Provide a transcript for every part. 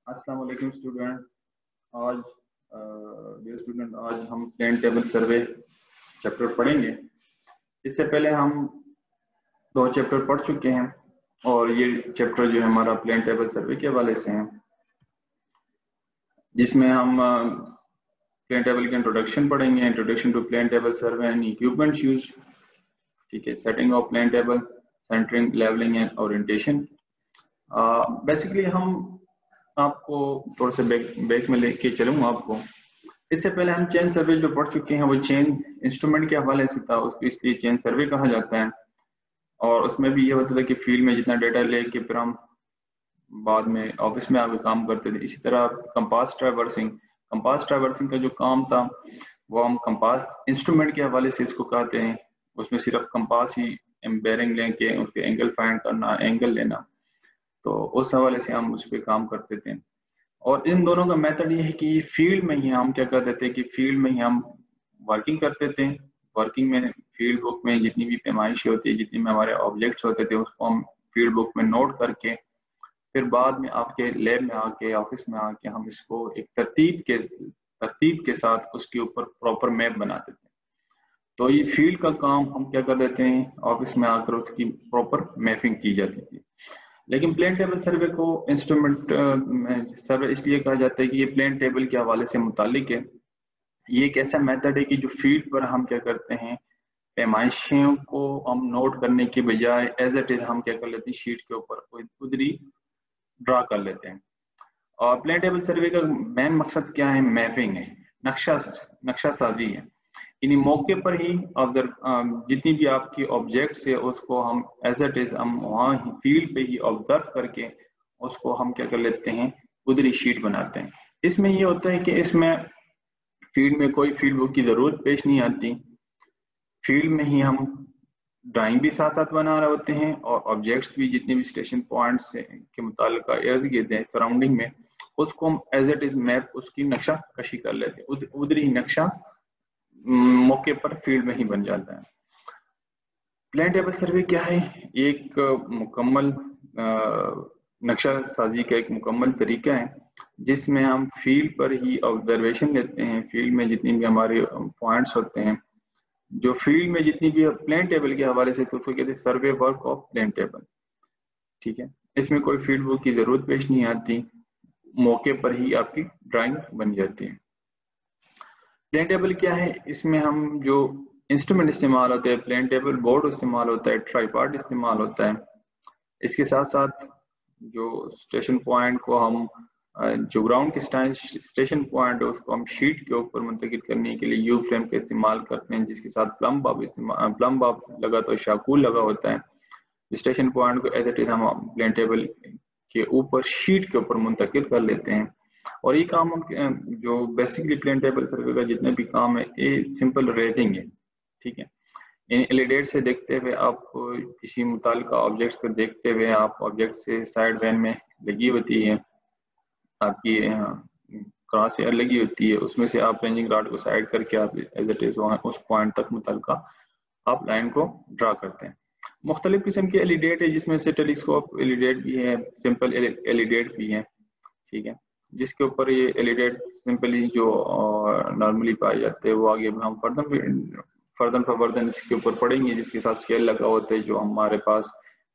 अस्सलाम वालेकुम स्टूडेंट। आज डियर स्टूडेंट, आज हम प्लेन टेबल सर्वे चैप्टर पढ़ेंगे। इससे पहले हम 2 चैप्टर पढ़ चुके हैं और ये चैप्टर जो है हमारा प्लेन टेबल सर्वे के हवाले से है, जिसमें हम प्लेन टेबल की इंट्रोडक्शन पढ़ेंगे। Introduction to plane table survey and equipments use, ठीक है। Setting of plane table, centering, levelling and orientation. Basically हम आपको थोड़ा सा बैक में लेके चलूंगा आपको। इससे पहले हम चेन सर्वे जो पढ़ चुके हैं वो चेन इंस्ट्रूमेंट के हवाले से था, उसको इसलिए चेन सर्वे कहा जाता है। और उसमें भी ये होता था कि फील्ड में जितना डेटा लेके फिर हम बाद में ऑफिस में आके काम करते थे। इसी तरह कंपास ट्रैवर्सिंग का जो काम था वो हम कंपास इंस्ट्रूमेंट के हवाले से इसको कहते हैं। उसमें सिर्फ कंपास ही बेयरिंग लेके उसके एंगल फाइंड करना, एंगल लेना, तो उस हवाले से हम उस पर काम करते थे। और इन दोनों का मेथड ये है कि फील्ड में ही हम क्या करते थे कि फील्ड में ही हम वर्किंग करते थे। वर्किंग में फील्ड बुक में जितनी भी पैमाइशें होती है, जितनी में हमारे ऑब्जेक्ट्स होते थे, उसको हम फील्ड बुक में नोट करके फिर बाद में आपके लैब में आके, ऑफिस में आके हम इसको एक तरतीब के साथ उसके ऊपर प्रॉपर मैप बनाते थे। तो ये फील्ड का काम हम क्या कर देते हैं, ऑफिस में आकर उसकी प्रॉपर मैपिंग की जाती थी। लेकिन प्लेन टेबल सर्वे को इंस्ट्रूमेंट सर्वे इसलिए कहा जाता है कि ये प्लेन टेबल के हवाले से मुतालिक है। ये एक ऐसा मेथड है कि जो फील्ड पर हम क्या करते हैं, पैमाइशों को हम नोट करने के बजाय एज इट इज हम क्या कर लेते हैं, शीट के ऊपर उधरी ड्रा कर लेते हैं। और प्लेन टेबल सर्वे का मेन मकसद क्या है, मैपिंग है, नक्शा साजी है। इन्हीं मौके पर ही जितनी भी आपकी ऑब्जेक्ट्स है उसको हम एज इट इज हम वहाँ ही फील्ड पे ही ऑब्जर्व करके उसको हम क्या कर लेते हैं, उधरी शीट बनाते हैं। इसमें ये होता है कि इसमें फील्ड में कोई फील्ड बुक की जरूरत पेश नहीं आती। फील्ड में ही हम ड्राइंग भी साथ साथ बना रहे होते हैं और ऑब्जेक्ट्स भी जितने भी स्टेशन पॉइंट्स के मुतालिक इर्द गिर्द हैं सराउंडिंग में, उसको हम एज इट इज मैप उसकी नक्शा कशी कर लेते हैं। उधर ही नक्शा मौके पर फील्ड में ही बन जाता है। प्लेन टेबल सर्वे क्या है, एक मुकम्मल नक्शा साजी का एक मुकम्मल तरीका है जिसमें हम फील्ड पर ही ऑब्जर्वेशन लेते हैं। फील्ड में जितनी भी हमारे पॉइंट्स होते हैं, जो फील्ड में जितनी भी प्लेन टेबल के हवाले से, तो उसको कहते हैं सर्वे वर्क ऑफ प्लेन टेबल, ठीक है। इसमें कोई फील्ड बुक की जरूरत पेश नहीं आती, मौके पर ही आपकी ड्राइंग बन जाती है। प्लेन टेबल क्या है, इसमें हम जो इंस्ट्रूमेंट इस्तेमाल होते हैं, प्लेन टेबल बोर्ड इस्तेमाल होता है, ट्राइपॉड इस्तेमाल होता है। इसके साथ साथ जो स्टेशन पॉइंट को हम जो ग्राउंड के स्टेशन पॉइंट है उसको हम शीट के ऊपर मुंतकिल करने के लिए यू फ्रेम का इस्तेमाल करते हैं, जिसके साथ प्लम बाब लगा तो शाकूल लगा होता है। स्टेशन पॉइंट को एज इट इज हम प्लेन टेबल के ऊपर शीट के ऊपर मुंतकिल कर लेते हैं। और ये काम हम जो बेसिकली प्लेन टेबल सर्वे का जितने भी काम है ये सिंपल रेजिंग है, ठीक है। इन एलिडेट से देखते हुए आप किसी मुतालिका ऑब्जेक्ट्स को देखते हुए आप ऑब्जेक्ट से साइड वैन में लगी होती है आपकी क्रॉस एयर लगी होती है, उसमें से आप रेंजिंग रॉड को साइड करके आप एज इट इज वहाँ उस पॉइंट तक मुतालिका आप लाइन को ड्रा करते हैं। मुख्तलिफ किस्म के एलिडेट है, जिसमें से टेलीस्कोप एलिडेट भी है, सिंपल एलिडेट भी है, ठीक है। जिसके ऊपर ये एलिडेट सिंपली जो नॉर्मली पाए जाते हैं वो आगे हम फर्दन इसके ऊपर पढ़ेंगे, जिसके साथ स्केल लगा होता है जो हमारे पास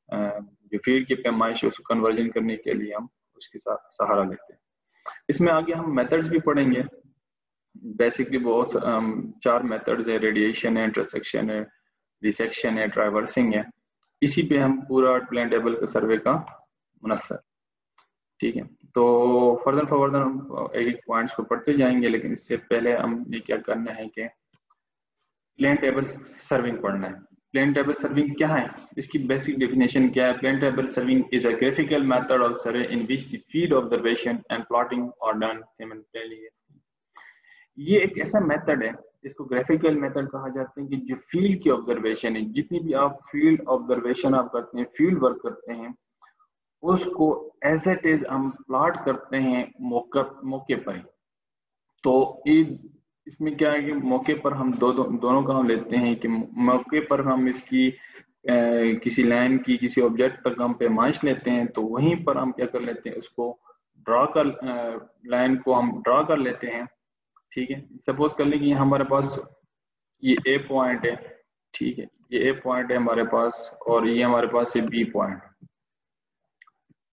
जो फील्ड की पैमाइश है उसको कन्वर्जन करने के लिए हम उसके साथ सहारा लेते हैं। इसमें आगे हम मेथड्स भी पढ़ेंगे। बेसिकली बहुत 4 मेथड्स है, रेडिएशन है, इंटरसेक्शन है, डिसेक्शन है, ट्राइवर्सिंग है। इसी पे हम पूरा प्लेन टेबल का सर्वे का मुनस्सर, ठीक है। तो फर्दर हम एक पॉइंट्स को पढ़ते जाएंगे, लेकिन इससे पहले हम ये क्या करना है कि प्लेन टेबल सर्विंग पढ़ना है। प्लेन टेबल सर्विंग क्या है, इसकी बेसिक डेफिनेशन क्या है। Plane table serving is a graphical method of survey in which the field observation and plotting are done simultaneously. ये एक ऐसा मेथड है, इसको ग्राफिकल मेथड कहा जाता है, कि जो फील्ड की ऑब्जर्वेशन है, जितनी भी आप फील्ड ऑब्जर्वेशन आप करते हैं, फील्ड वर्क करते हैं, उसको एज इट इज हम प्लॉट करते हैं मौके पर ही। तो इसमें क्या है कि मौके पर हम दोनों काम लेते हैं कि मौके पर हम इसकी किसी लाइन की किसी ऑब्जेक्ट तक हम पैमाइश लेते हैं, तो वहीं पर हम क्या कर लेते हैं, उसको ड्रा कर लाइन को हम ड्रा कर लेते हैं, ठीक है। सपोज कर लें कि हमारे पास ये ए पॉइंट है, ठीक है, ये ए पॉइंट है हमारे पास और ये हमारे पास है बी पॉइंट।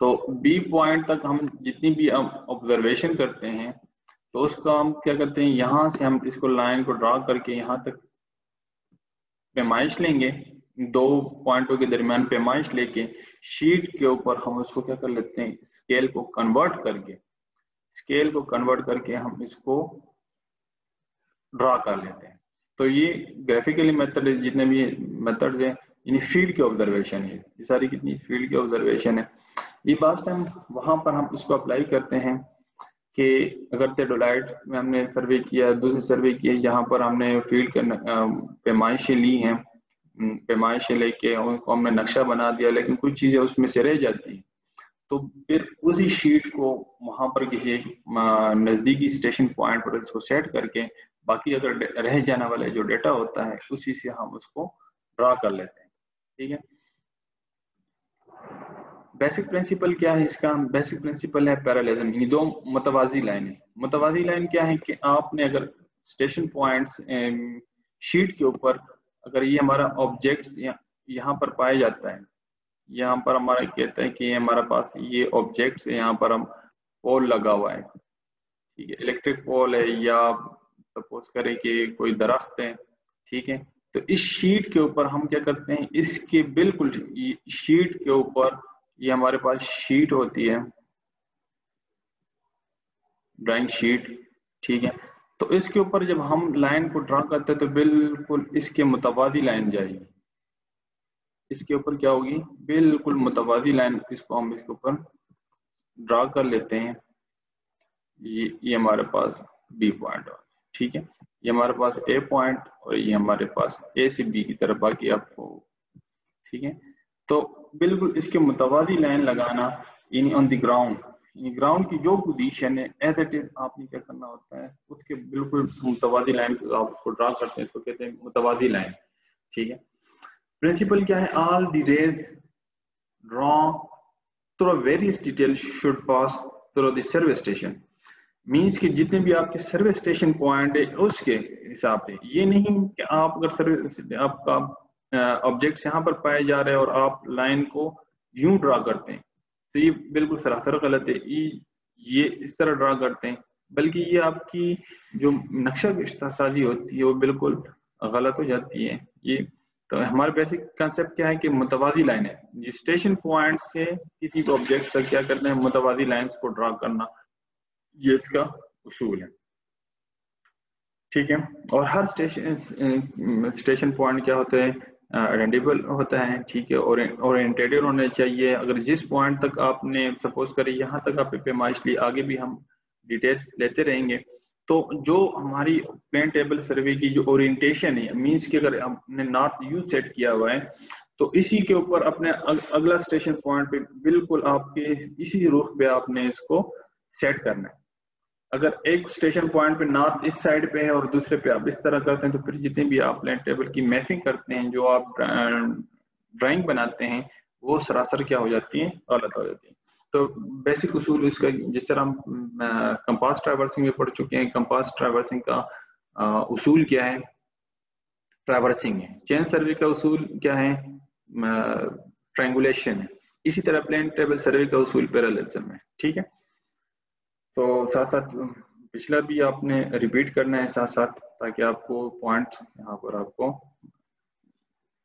तो बी पॉइंट तक हम जितनी भी ऑब्जर्वेशन करते हैं तो उसका हम क्या करते हैं, यहाँ से हम इसको लाइन को ड्रा करके यहाँ तक पैमाइश लेंगे, दो पॉइंटों के दरमियान पैमाइश लेके शीट के ऊपर हम उसको क्या कर लेते हैं, स्केल को कन्वर्ट करके हम इसको ड्रा कर लेते हैं। तो ये ग्राफिकली मेथड, जितने भी मेथड्स हैं, यानी फील्ड की ऑब्जर्वेशन है, ये सारी कितनी फील्ड की ऑब्जर्वेशन है। ये लास्ट टाइम वहां पर हम इसको अप्लाई करते हैं कि अगर टेडोलाइट में हमने सर्वे किया, दूसरे सर्वे किए जहां पर हमने फील्ड पैमाइशें ली हैं, पैमाइशें लेके उनको हमने नक्शा बना दिया, लेकिन कुछ चीजें उसमें से रह जाती हैं, तो फिर उसी शीट को वहां पर किसी नजदीकी स्टेशन पॉइंट पर इसको सेट करके बाकी अगर रह जाने वाला जो डेटा होता है उसी से हम उसको ड्रा कर लेते हैं, ठीक है। बेसिक प्रिंसिपल क्या है इसका? बेसिक प्रिंसिपल है पैरेललिज्म, यानी दो मुतवाजी लाइनें। मुतवाजी लाइन क्या है कि आपने अगर स्टेशन पॉइंट्स शीट के ऊपर, अगर ये हमारा ऑब्जेक्ट्स यहाँ पर पाया जाता है, यहाँ पर हमारा कहता है कि हमारे पास ये ऑब्जेक्ट्स है, यहाँ पर हम पोल लगा हुआ है, ठीक है, इलेक्ट्रिक पोल है या सपोज करें कि कोई दरख्त है, ठीक है। तो इस शीट के ऊपर हम क्या करते हैं, इसके बिल्कुल शीट के ऊपर, ये हमारे पास शीट होती है, ड्राइंग शीट, ठीक है। तो इसके ऊपर जब हम लाइन को ड्रा करते हैं तो बिल्कुल इसके मुतवाजी लाइन जाएगी, इसके ऊपर क्या होगी, बिल्कुल मुतवाजी लाइन, इसको हम इसके ऊपर ड्रा कर लेते हैं। ये हमारे पास बी पॉइंट, ठीक है, ये हमारे पास ए पॉइंट और ये हमारे पास ए से बी की तरफ बाकी आपको, ठीक है। तो बिल्कुल इसके मुतवाजी लाइन लगाना, यानी ऑन द ग्राउंड, ग्राउंड की जो पोजीशन है एज इट इज आपने क्या करना होता है, उसके बिल्कुल मुतवाजी लाइन आप उसको ड्रा करते हैं, इसको कहते हैं मुतवाजी लाइन, ठीक है। प्रिंसिपल क्या है, all the rays draw through various detail should pass through the survey station, means कि जितने भी आपके सर्वे स्टेशन पॉइंट है उसके हिसाब से, ये नहीं कि आप अगर सर्वे आपका ऑब्जेक्ट्स यहाँ पर पाए जा रहे हैं और आप लाइन को यूं ड्रा करते हैं, तो ये बिल्कुल सरासर गलत है। ये इस तरह ड्रा करते हैं, बल्कि ये आपकी जो नक्शा साजी होती है वो बिल्कुल गलत हो जाती है। ये तो हमारा बेसिक कंसेप्ट क्या है कि मुतवाजी लाइन है, जो स्टेशन पॉइंट से किसी को ऑब्जेक्ट तक क्या करना है, मुतवाजी लाइंस को ड्रा करना, ये इसका उसूल है, ठीक है। और हर स्टेशन पॉइंट क्या होता है, आइडेंटिफाइबल होता है, ठीक है, ओरिएंटेड होने चाहिए। अगर जिस पॉइंट तक आपने सपोज करें यहाँ तक आप पैमाइश ली, आगे भी हम डिटेल्स लेते रहेंगे, तो जो हमारी प्लेन टेबल सर्वे की जो ओरिएंटेशन है, मींस कि अगर आपने नॉर्थ यू सेट किया हुआ है तो इसी के ऊपर अपने अगला स्टेशन पॉइंट पे बिल्कुल आपके इसी रूट पे आपने इसको सेट करना है। अगर एक स्टेशन पॉइंट पे नॉर्थ इस साइड पे है और दूसरे पे आप इस तरह करते हैं, तो फिर जितने भी आप प्लेन टेबल की मैपिंग करते हैं, जो आप ड्राइंग बनाते हैं, वो सरासर क्या हो जाती है, गलत हो जाती है। तो बेसिक उसूल इसका, जिस तरह हम कंपास ट्रैवर्सिंग में पढ़ चुके हैं, कंपास ट्रैवर्सिंग का उसूल क्या है, ट्रैवर्सिंग है। चेन सर्वे का उसूल क्या है, ट्रायंगुलेशन है। इसी तरह प्लेन टेबल सर्वे का उसूल पैरेललिज्म है, ठीक है। तो साथ साथ पिछला भी आपने रिपीट करना है साथ साथ, ताकि आपको पॉइंट यहाँ पर आपको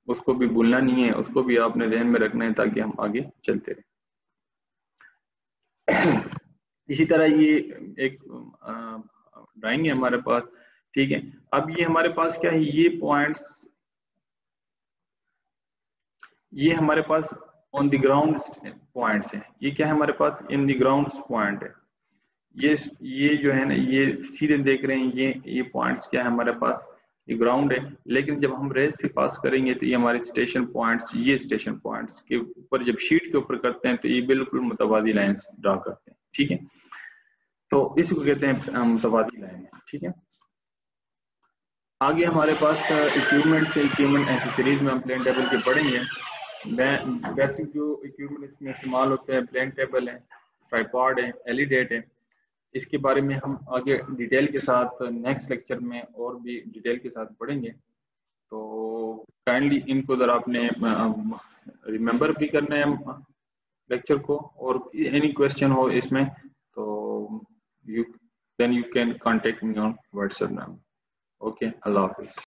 उसको भी भूलना नहीं है, उसको भी आपने ध्यान में रखना है ताकि हम आगे चलते रहे। इसी तरह ये एक ड्राइंग है हमारे पास, ठीक है। अब ये हमारे पास क्या है, ये पॉइंट्स, ये हमारे pass on the ground points हैं। ये क्या है हमारे पास, इन द ग्राउंड पॉइंट है। ये जो है ना, ये सीधे देख रहे हैं, ये पॉइंट्स क्या है हमारे पास, ये ग्राउंड है। लेकिन जब हम रेस से पास करेंगे तो ये हमारे स्टेशन पॉइंट्स, ये स्टेशन पॉइंट्स के ऊपर जब शीट के ऊपर करते हैं तो ये बिल्कुल मुतवाजी लाइंस ड्रा करते हैं, ठीक है। तो इसको कहते हैं मुतवाजी लाइन, ठीक है। आगे हमारे पास इक्विपमेंट से, इक्विपमेंट एक्सेसरीज में हम प्लेन टेबल के पढ़ेंगे। बेसिक जो इक्विपमेंट इसमें इस्तेमाल होते हैं, प्लेन टेबल है, ट्राइपॉड है, एलिडेट है, इसके बारे में हम आगे डिटेल के साथ नेक्स्ट लेक्चर में और भी डिटेल के साथ पढ़ेंगे। तो काइंडली इनको ज़रा आपने रिमेंबर भी करना है लेक्चर को, और एनी क्वेश्चन हो इसमें तो you can contact me on WhatsApp now. Okay, Allah Hafiz.